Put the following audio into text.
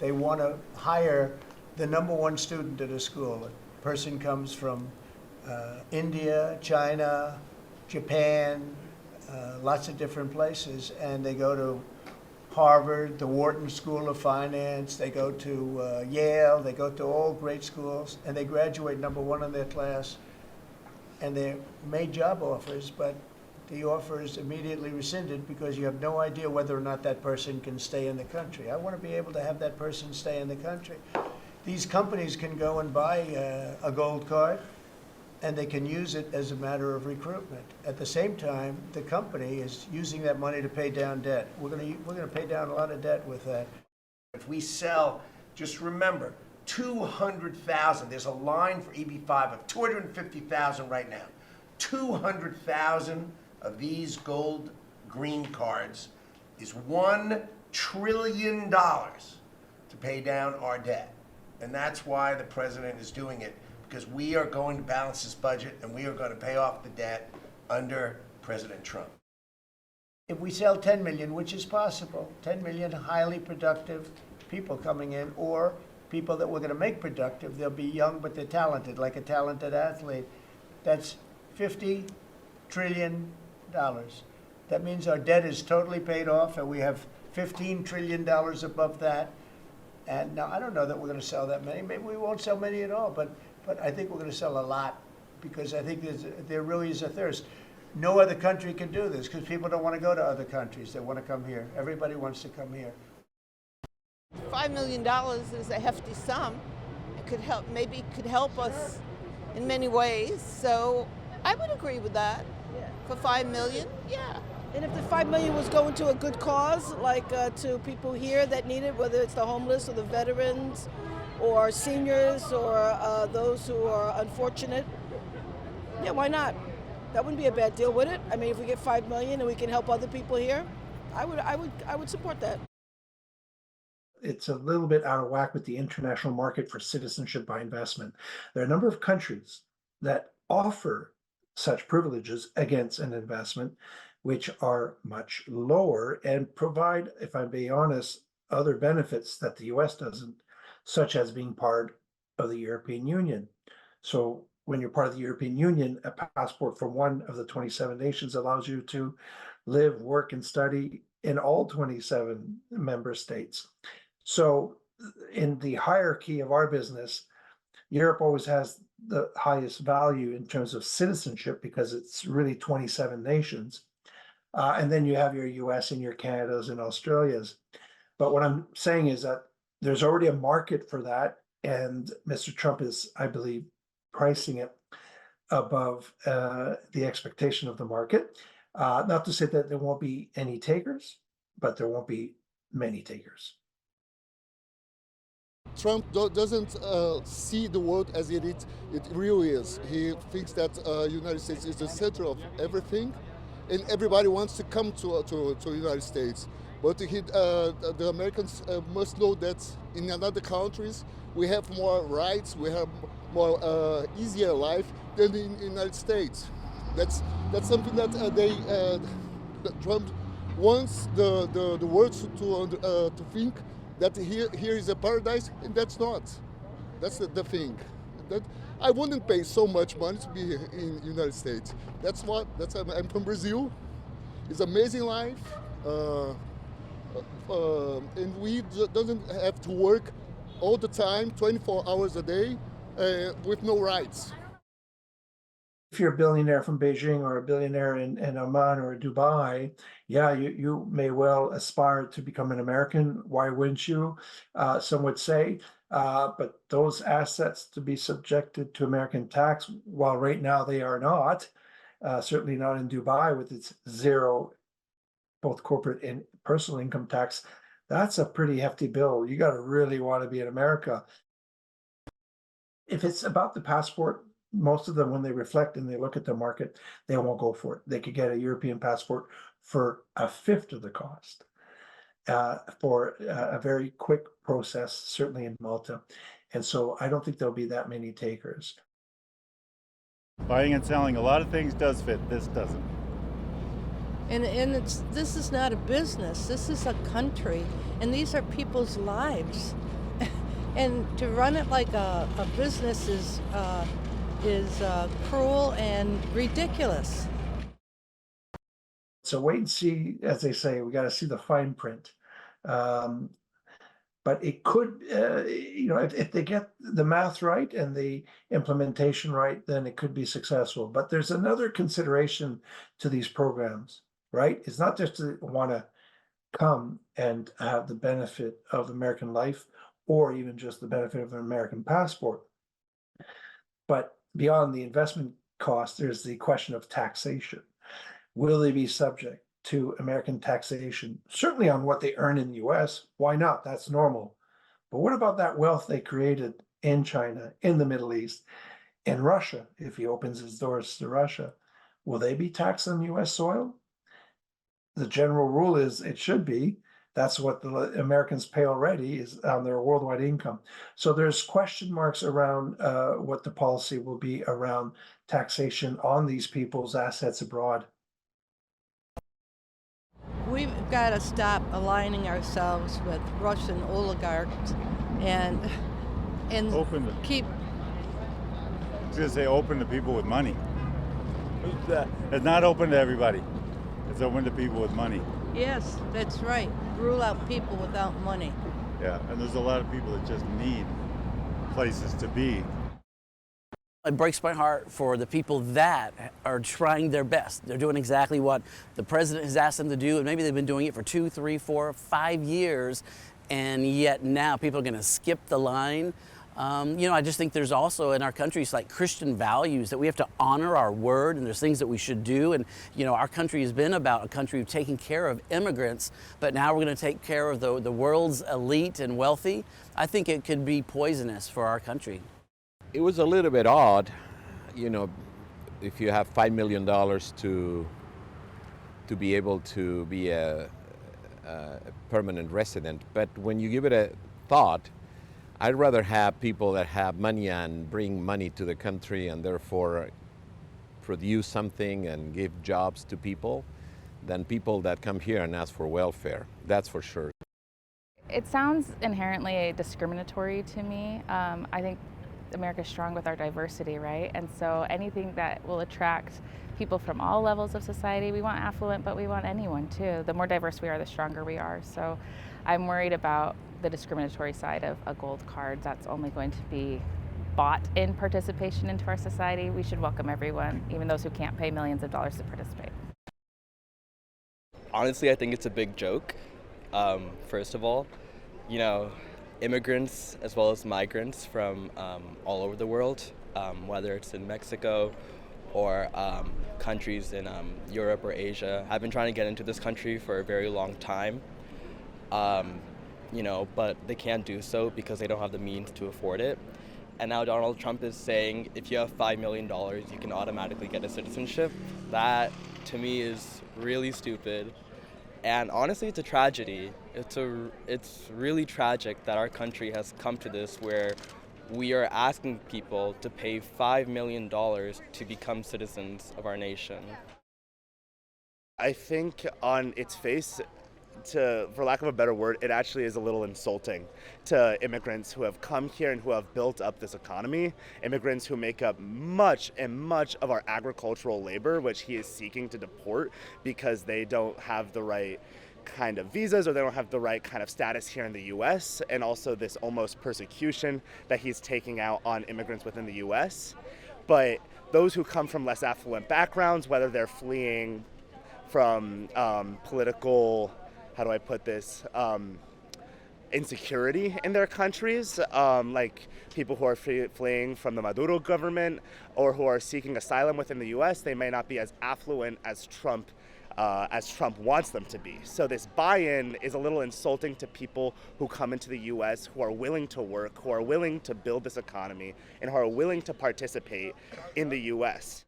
They want to hire the number one student at a school. A person comes from India, China, Japan, lots of different places, and they go to Harvard, the Wharton School of Finance, they go to Yale, they go to all great schools, and they graduate number one in their class, and they're made job offers, but the offer is immediately rescinded because you have no idea whether or not that person can stay in the country. I want to be able to have that person stay in the country. These companies can go and buy a gold card, and they can use it as a matter of recruitment. At the same time, the company is using that money to pay down debt. We're going to pay down a lot of debt with that. If we sell, just remember, 200,000. There's a line for EB5 of 250,000 right now. 200,000 of these gold green cards is $1 trillion to pay down our debt. And that's why the president is doing it, because we are going to balance this budget and we are going to pay off the debt under President Trump. If we sell 10 million, which is possible, 10 million highly productive people coming in, or people that we're going to make productive, they'll be young but they're talented, like a talented athlete, that's $50 trillion. That means our debt is totally paid off and we have $15 trillion above that. And now I don't know that we're going to sell that many. Maybe we won't sell many at all, but I think we're going to sell a lot, because I think there really is a thirst. No other country can do this because people don't want to go to other countries. They want to come here. Everybody wants to come here. $5 million is a hefty sum. It could help, maybe it could help us in many ways. So I would agree with that. Yeah. For $5 million, yeah. And if the $5 million was going to a good cause, like to people here that need it, whether it's the homeless or the veterans or seniors or those who are unfortunate, yeah, why not? That wouldn't be a bad deal, would it? I mean, if we get $5 million and we can help other people here, I would support that. It's a little bit out of whack with the international market for citizenship by investment. There are a number of countries that offer such privileges against an investment, which are much lower and provide, if I'm being honest, other benefits that the US doesn't, such as being part of the European Union. So when you're part of the European Union, a passport from one of the 27 nations allows you to live, work, and study in all 27 member states. So in the hierarchy of our business, Europe always has the highest value in terms of citizenship because it's really 27 nations. And then you have your US and your Canadas and Australias. But what I'm saying is that there's already a market for that. And Mr. Trump is, I believe, pricing it above the expectation of the market. Not to say that there won't be any takers, but there won't be many takers. Trump doesn't see the world as it really is. He thinks that United States is the center of everything, and everybody wants to come to the United States. But the Americans must know that in other countries we have more rights, we have more easier life than in the United States. That's something that that Trump wants the world to think that here is a paradise, and that's not. That's the thing. That I wouldn't pay so much money to be in the United States. I'm from Brazil. It's amazing life, and we doesn't have to work all the time, 24 hours a day, with no rights. If you're a billionaire from Beijing or a billionaire in Oman or Dubai, yeah, you may well aspire to become an American. Why wouldn't you? Some would say, but those assets to be subjected to American tax, while right now they are not, certainly not in Dubai with its zero, both corporate and personal income tax, that's a pretty hefty bill. You got to really want to be in America. If it's about the passport, most of them, when they reflect and they look at the market, they won't go for it. They could get a European passport for a fifth of the cost for a very quick process, certainly in Malta. And so I don't think there'll be that many takers. Buying and selling a lot of things does fit, this doesn't. And this is not a business. This is a country, and these are people's lives. And to run it like a business is cruel and ridiculous. So wait and see, as they say, we got to see the fine print. But it could, if they get the math right and the implementation right, then it could be successful. But there's another consideration to these programs, right? It's not just to want to come and have the benefit of American life or even just the benefit of an American passport. But beyond the investment cost, there's the question of taxation. Will they be subject to American taxation? Certainly on what they earn in the US, why not? That's normal. But what about that wealth they created in China, in the Middle East, in Russia? If he opens his doors to Russia, will they be taxed on US soil? The general rule is it should be. That's what the Americans pay already is on their worldwide income. So there's question marks around what the policy will be around taxation on these people's assets abroad. We've got to stop aligning ourselves with Russian oligarchs and keep. I was going to say open to people with money. It's not open to everybody. It's open to people with money. Yes, that's right. Rule out people without money. Yeah, and there's a lot of people that just need places to be. It breaks my heart for the people that are trying their best. They're doing exactly what the president has asked them to do, and maybe they've been doing it for 2, 3, 4, 5 years, and yet now people are going to skip the line. I just think there's also in our countries like Christian values that we have to honor our word, and there's things that we should do. And our country has been about a country of taking care of immigrants, but now we're going to take care of the world's elite and wealthy. I think it could be poisonous for our country. It was a little bit odd, if you have $5 million to be able to be a permanent resident. But when you give it a thought, I'd rather have people that have money and bring money to the country and therefore produce something and give jobs to people than people that come here and ask for welfare. That's for sure. It sounds inherently discriminatory to me. I think America's strong with our diversity, right? And so anything that will attract people from all levels of society, we want affluent, but we want anyone too. The more diverse we are, the stronger we are. So I'm worried about the discriminatory side of a gold card that's only going to be bought in participation into our society. We should welcome everyone, even those who can't pay millions of dollars to participate. Honestly, I think it's a big joke. First of all, immigrants as well as migrants from all over the world, whether it's in Mexico or countries in Europe or Asia, have been trying to get into this country for a very long time. But they can't do so because they don't have the means to afford it. And now Donald Trump is saying if you have $5 million, you can automatically get a citizenship. That, to me, is really stupid. And honestly, it's a tragedy. It's really tragic that our country has come to this where we are asking people to pay $5 million to become citizens of our nation. I think on its face, for lack of a better word, it actually is a little insulting to immigrants who have come here and who have built up this economy, immigrants who make up much of our agricultural labor, which he is seeking to deport because they don't have the right kind of visas or they don't have the right kind of status here in the US, and also this almost persecution that he's taking out on immigrants within the US. But those who come from less affluent backgrounds, whether they're fleeing from political, how do I put this, insecurity in their countries, like people who are fleeing from the Maduro government or who are seeking asylum within the US, they may not be as affluent as Trump wants them to be. So this buy-in is a little insulting to people who come into the US, who are willing to work, who are willing to build this economy, and who are willing to participate in the US.